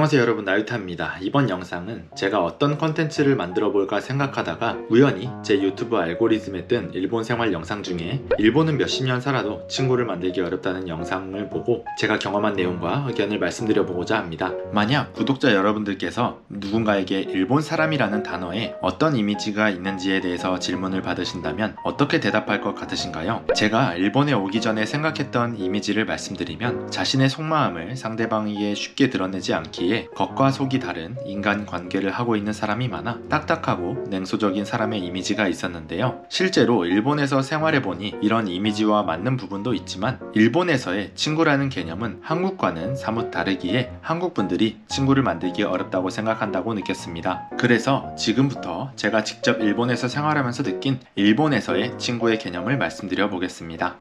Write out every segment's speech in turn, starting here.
안녕하세요 여러분, 나유타입니다. 이번 영상은 제가 어떤 컨텐츠를 만들어 볼까 생각하다가 우연히 제 유튜브 알고리즘에 뜬 일본 생활 영상 중에 일본은 몇십 년 살아도 친구를 만들기 어렵다는 영상을 보고 제가 경험한 내용과 의견을 말씀드려 보고자 합니다. 만약 구독자 여러분들께서 누군가에게 일본 사람이라는 단어에 어떤 이미지가 있는지에 대해서 질문을 받으신다면 어떻게 대답할 것 같으신가요? 제가 일본에 오기 전에 생각했던 이미지를 말씀드리면, 자신의 속마음을 상대방에게 쉽게 드러내지 않기에 겉과 속이 다른 인간 관계를 하고 있는 사람이 많아 딱딱하고 냉소적인 사람의 이미지가 있었는데요. 실제로 일본에서 생활해보니 이런 이미지와 맞는 부분도 있지만, 일본에서의 친구라는 개념은 한국과는 사뭇 다르기에 한국 분들이 친구를 만들기 어렵다고 생각한다고 느꼈습니다. 그래서 지금부터 제가 직접 일본에서 생활하면서 느낀 일본에서의 친구의 개념을 말씀드려 보겠습니다.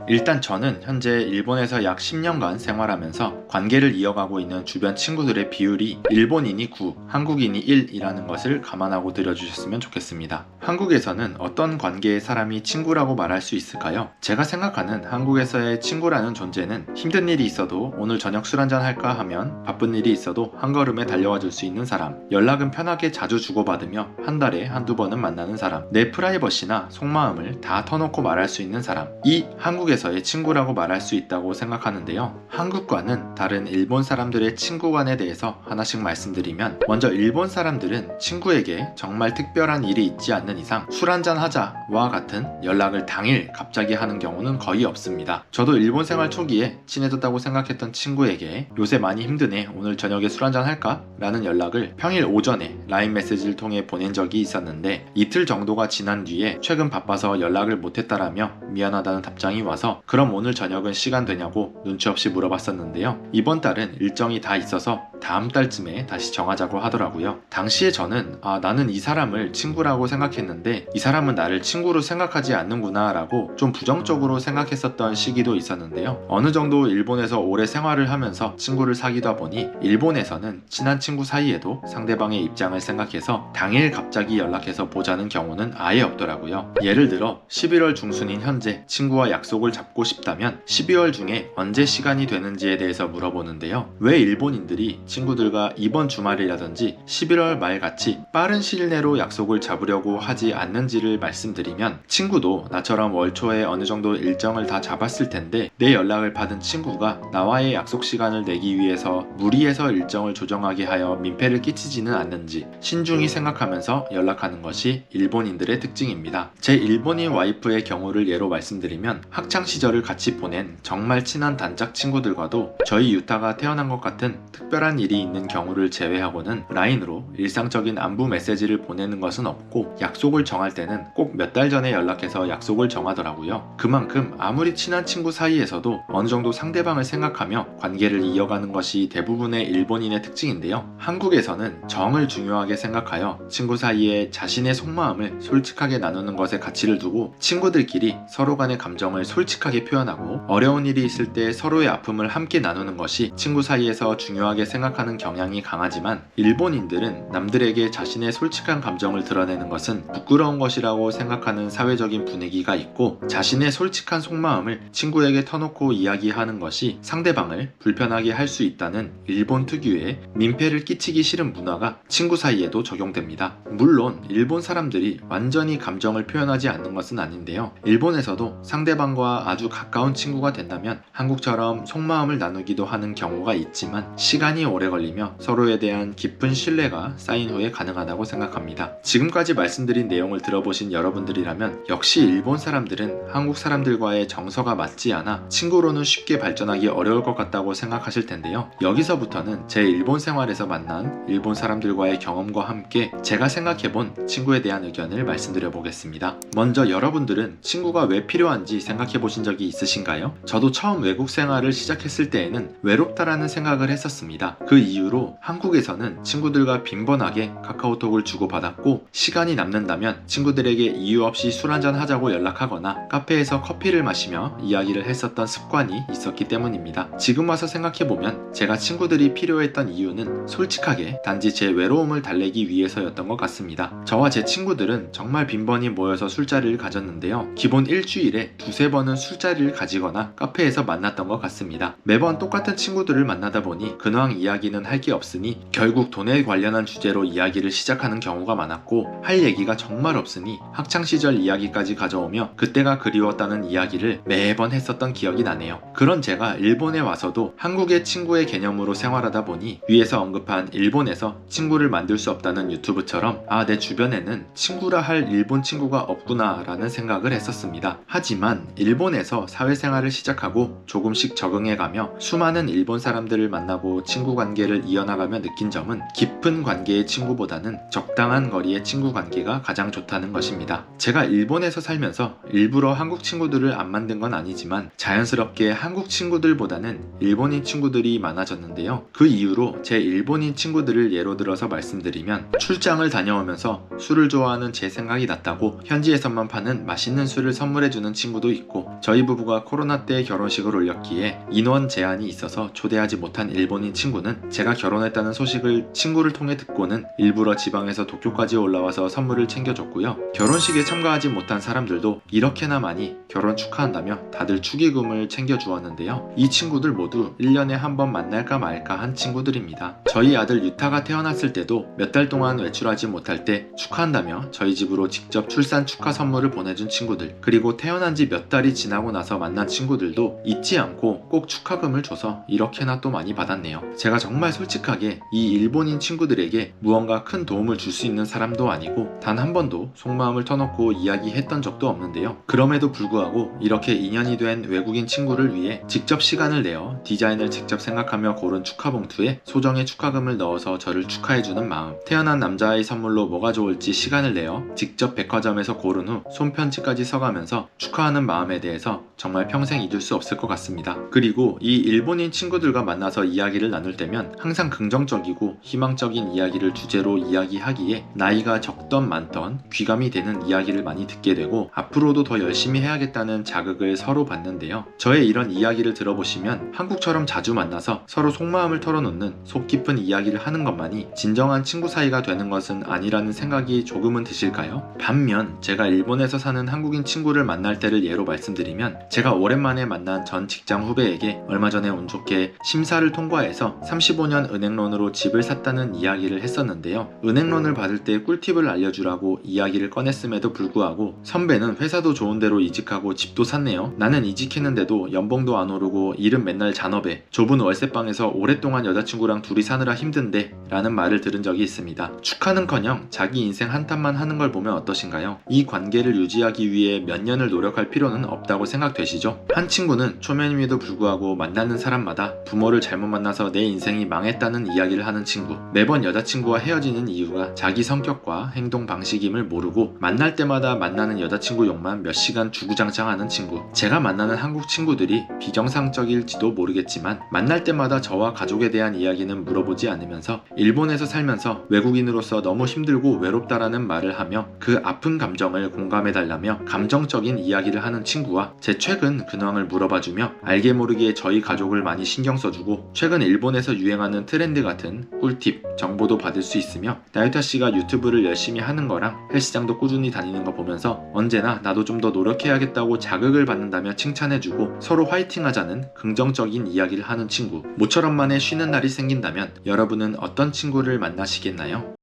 일단 저는 현재 일본에서 약 10년간 생활하면서 관계를 이어가고 있는 주변 친구들의 비율이 일본인이 9, 한국인이 1이라는 것을 감안하고 들어주셨으면 좋겠습니다. 한국에서는 어떤 관계의 사람이 친구라고 말할 수 있을까요? 제가 생각하는 한국에서의 친구라는 존재는 힘든 일이 있어도 오늘 저녁 술 한잔 할까 하면, 바쁜 일이 있어도 한 걸음에 달려와 줄 수 있는 사람, 연락은 편하게 자주 주고받으며 한 달에 한두 번은 만나는 사람, 내 프라이버시나 속마음을 다 터놓고 말할 수 있는 사람, 이 한국에서의 친구라고 말할 수 있다고 생각하는데요. 한국과는 다른 일본 사람들의 친구관에 대해서 하나씩 말씀드리면, 먼저 일본 사람들은 친구에게 정말 특별한 일이 있지 않는 이상 술 한잔 하자와 같은 연락을 당일 갑자기 하는 경우는 거의 없습니다. 저도 일본 생활 초기에 친해졌다고 생각했던 친구에게 요새 많이 힘드네, 오늘 저녁에 술 한잔 할까? 라는 연락을 평일 오전에 라인 메시지를 통해 보낸 적이 있었는데, 이틀 정도가 지난 뒤에 최근 바빠서 연락을 못했다라며 미안하다는 답장이 와서 그럼 오늘 저녁은 시간 되냐고 눈치 없이 물어봤었는데요. 이번 달은 일정이 다 있어서 다음 달쯤에 다시 정하자고 하더라고요. 당시에 저는 나는 이 사람을 친구라고 생각했는데 이 사람은 나를 친구로 생각하지 않는구나 라고 좀 부정적으로 생각했었던 시기도 있었는데요. 어느 정도 일본에서 오래 생활을 하면서 친구를 사귀다 보니 일본에서는 친한 친구 사이에도 상대방의 입장을 생각해서 당일 갑자기 연락해서 보자는 경우는 아예 없더라고요. 예를 들어 11월 중순인 현재 친구와 약속을 잡고 싶다면 12월 중에 언제 시간이 되는지에 대해서 물어보는데요. 왜 일본인들이 친구들과 이번 주말이라든지 11월 말같이 빠른 시일 내로 약속을 잡으려고 하지 않는지를 말씀드리면, 친구도 나처럼 월 초에 어느 정도 일정을 다 잡았을 텐데 내 연락을 받은 친구가 나와의 약속 시간을 내기 위해서 무리해서 일정을 조정하게 하여 민폐를 끼치지는 않는지 신중히 생각하면서 연락하는 것이 일본인들의 특징입니다. 제 일본인 와이프의 경우를 예로 말씀드리면, 학창 시절을 같이 보낸 정말 친한 단짝 친구들과도 저희 유타가 태어난 것 같은 특별한 일이 있는 경우를 제외하고는 라인으로 일상적인 안부 메시지를 보내는 것은 없고, 약속을 정할 때는 꼭 몇 달 전에 연락해서 약속을 정하더라고요. 그만큼 아무리 친한 친구 사이에서도 어느 정도 상대방을 생각하며 관계를 이어가는 것이 대부분의 일본인의 특징인데요. 한국에서는 정을 중요하게 생각하여 친구 사이에 자신의 속마음을 솔직하게 나누는 것에 가치를 두고, 친구들끼리 서로 간의 감정을 솔직하게 표현하고 어려운 일이 있을 때 서로의 아픔을 함께 나누는 것이 친구 사이에서 중요하게 생각하는 경향이 강하지만, 일본인들은 남들에게 자신의 솔직한 감정을 드러내는 것은 부끄러운 것이라고 생각하는 사회적인 분위기가 있고, 자신의 솔직한 속마음을 친구에게 터놓고 이야기하는 것이 상대방을 불편하게 할 수 있다는 일본 특유의 민폐를 끼치기 싫은 문화가 친구 사이에도 적용됩니다. 물론 일본 사람들이 완전히 감정을 표현하지 않는 것은 아닌데요. 일본에서도 상대방과 아주 가까운 친구가 된다면 한국처럼 속마음을 나누기도 하는 경우가 있지만, 시간이 오래 걸리며 서로에 대한 깊은 신뢰가 쌓인 후에 가능하다고 생각합니다. 지금까지 말씀드린 내용을 들어보신 여러분들이라면 역시 일본 사람들은 한국 사람들과의 정서가 맞지 않아 친구로는 쉽게 발전하기 어려울 것 같다고 생각하실 텐데요. 여기서부터는 제 일본 생활에서 만난 일본 사람들과의 경험과 함께 제가 생각해본 친구에 대한 의견을 말씀드려 보겠습니다. 먼저 여러분들은 친구가 왜 필요한지 생각해 보신 적이 있으신가요? 저도 처음 외국 생활을 시작했을 때에는 외롭다라는 생각을 했었습니다. 그 이후로 한국에서는 친구들과 빈번하게 카카오톡을 주고받았고, 시간이 남는다면 친구들에게 이유 없이 술 한잔 하자고 연락하거나 카페에서 커피를 마시며 이야기를 했었던 습관이 있었기 때문입니다. 지금 와서 생각해보면 제가 친구들이 필요했던 이유는 솔직하게 단지 제 외로움을 달래기 위해서였던 것 같습니다. 저와 제 친구들은 정말 빈번히 모여서 술자리를 가졌는데요. 기본 일주일에 두세 번은 술자리를 가지거나 카페에서 만났던 것 같습니다. 매번 똑같은 친구들을 만나다 보니 근황 이야기는 할 게 없으니 결국 돈에 관련한 주제로 이야기를 시작하는 경우가 많았고, 할 얘기가 정말 없으니 학창시절 이야기까지 가져오며 그때가 그리웠다는 이야기를 매번 했었던 기억이 나네요. 그런 제가 일본에 와서도 한국의 친구의 개념으로 생활하다 보니 위에서 언급한 일본에서 친구를 만들 수 없다는 유튜브처럼 내 주변에는 친구라 할 일본 친구가 없구나 라는 생각을 했었습니다. 하지만 일본에서 사회생활을 시작하고 조금씩 적응해가며 수많은 일본 사람들을 만나고 친구 관계를 이어나가며 느낀 점은 깊은 관계의 친구보다는 적당한 거리의 친구 관계가 가장 좋다는 것입니다. 제가 일본에서 살면서 일부러 한국 친구들을 안 만든 건 아니지만 자연스럽게 한국 친구들보다는 일본인 친구들이 많아졌는데요. 그 이후로 제 일본인 친구들을 예로 들어서 말씀드리면, 출장을 다녀오면서 술을 좋아하는 제 생각이 났다고 현지에서만 파는 맛있는 술을 선물해주는 친구도 있고, 저희 부부가 코로나 때 결혼식을 올렸기에 인원 제한이 있어서 초대하지 못한 일본인 친구는 제가 결혼했다는 소식을 친구를 통해 듣고는 일부러 지방에서 도쿄까지 올라와서 선물을 챙겨줬고요. 결혼식에 참가하지 못한 사람들도 이렇게나 많이 결혼 축하한다며 다들 축의금을 챙겨주었는데요. 이 친구들 모두 1년에 한 번 만날까 말까 한 친구들입니다. 저희 아들 유타가 태어났을 때도 몇 달 동안 외출하지 못할 때 축하한다며 저희 집으로 직접 출산 축하 선물을 보내준 친구들, 그리고 태어난 지 몇 달이 지나고 나서 만난 친구들도 잊지 않고 꼭 축하금을 줘서 이렇게나 또 많이 받았네요. 제가 정말 솔직하게 이 일본인 친구들에게 무언가 큰 도움을 줄 수 있는 사람도 아니고 단 한 번도 속마음을 터놓고 이야기했던 적도 없는데요. 그럼에도 불구하고 이렇게 인연이 된 외국인 친구를 위해 직접 시간을 내어 디자인을 직접 생각하며 고른 축하봉투에 소정의 축하금을 넣어서 저를 축하해주는 마음, 태어난 남자아이 선물로 뭐가 좋을지 시간을 내어 직접 백화점에서 고른 후 손편지까지 써가면서 축하하는 마음에 대해서 정말 평생 잊을 수 없을 것 같습니다. 그리고 이 일본인 친구들과 만나서 이야기를 나눌 때면 항상 긍정적이고 희망적인 이야기를 주제로 이야기하기에 나이가 적던 많던 귀감이 되는 이야기를 많이 듣게 되고, 앞으로도 더 열심히 해야겠다는 자극을 서로 받는데요. 저의 이런 이야기를 들어보시면 한국처럼 자주 만나서 서로 속마음을 털어놓는 속 깊은 이야기를 하는 것만이 진정한 친구 사이가 되는 것은 아니라는 생각이 조금은 드실까요? 반면 제가 일본에서 사는 한국인 친구를 만날 때를 예로 말씀드리면, 제가 오랜만에 만난 전 직장 후배에게 얼마 전에 운 좋게 심사를 통과해서 35년 은행론으로 집을 샀다는 이야기를 했었는데요. 은행론을 받을 때 꿀팁을 알려주라고 이야기를 꺼냈음에도 불구하고 선배는 회사도 좋은 데로 이직하고 집도 샀네요. 나는 이직했는데도 연봉도 안 오르고 일은 맨날 잔업에 좁은 월세방에서 오랫동안 여자친구랑 둘이 사느라 힘든데 라는 말을 들은 적이 있습니다. 축하는커녕 자기 인생 한탄만 하는 걸 보면 어떠신가요? 이 관계를 유지하기 위해 몇 년을 노력할 필요는 없다고 생각되시죠? 한 친구는 초면임에도 불구하고 만나는 사람마다 부모를 잘못 만나서 내 인생이 망했다는 이야기를 하는 친구, 매번 여자친구와 헤어지는 이유가 자기 성격과 행동 방식임을 모르고 만날 때마다 만나는 여자친구 욕만 몇 시간 주구장창하는 친구, 제가 만나는 한국 친구들이 비정상적일지도 모르겠지만 만날 때마다 저와 가족에 대한 이야기는 물어보지 않으면서 일본에서 살면서 외국인으로서 너무 힘들고 외롭다라는 말을 하며 그 아픈 감정을 공감해달라며 감정적인 이야기를 하는 친구와 제 최근 근황을 물어봐주며 알게 모르게 저희 가족을 많이 신경 써주고 최근 일본에서 유행하는 트렌드 같은 꿀팁, 정보도 받을 수 있으며, 나유타씨가 유튜브를 열심히 하는 거랑 헬스장도 꾸준히 다니는 거 보면서 언제나 나도 좀 더 노력해야겠다고 자극을 받는다며 칭찬해주고 서로 화이팅 하자는 긍정적인 이야기를 하는 친구, 모처럼 만에 쉬는 날이 생긴다면 여러분은 어떤 친구를 만나시겠나요?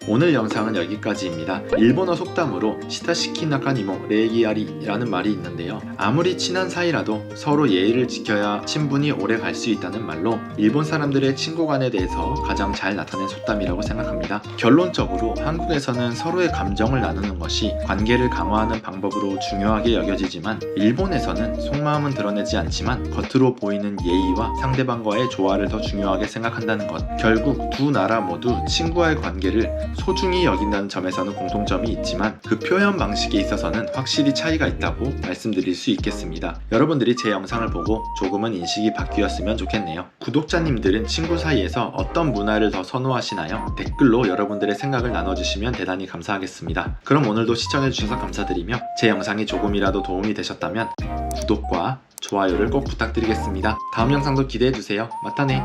오늘 영상은 여기까지입니다. 일본어 속담으로 시타시키 나카니모 레기아리라는 말이 있는데요. 아무리 친한 사이라도 서로 예의를 지켜야 친분이 오래 갈 수 있다는 말로 일본 사람들의 친구간에 대해서 가장 잘 나타낸 속담이라고 생각합니다. 결론적으로 한국에서는 서로의 감정을 나누는 것이 관계를 강화하는 방법으로 중요하게 여겨지지만, 일본에서는 속마음은 드러내지 않지만 겉으로 보이는 예의와 상대방과의 조화를 더 중요하게 생각한다는 것. 결국 두 나라 모두 친구와의 관계를 소중히 여긴다는 점에서는 공통점이 있지만 그 표현 방식에 있어서는 확실히 차이가 있다고 말씀드릴 수 있겠습니다. 여러분들이 제 영상을 보고 조금은 인식이 바뀌었으면 좋겠네요. 구독자님들은 친구 사이에서 어떤 문화를 더 선호하시나요? 댓글로 여러분들의 생각을 나눠주시면 대단히 감사하겠습니다. 그럼 오늘도 시청해주셔서 감사드리며 제 영상이 조금이라도 도움이 되셨다면 구독과 좋아요를 꼭 부탁드리겠습니다. 다음 영상도 기대해주세요. 마타네.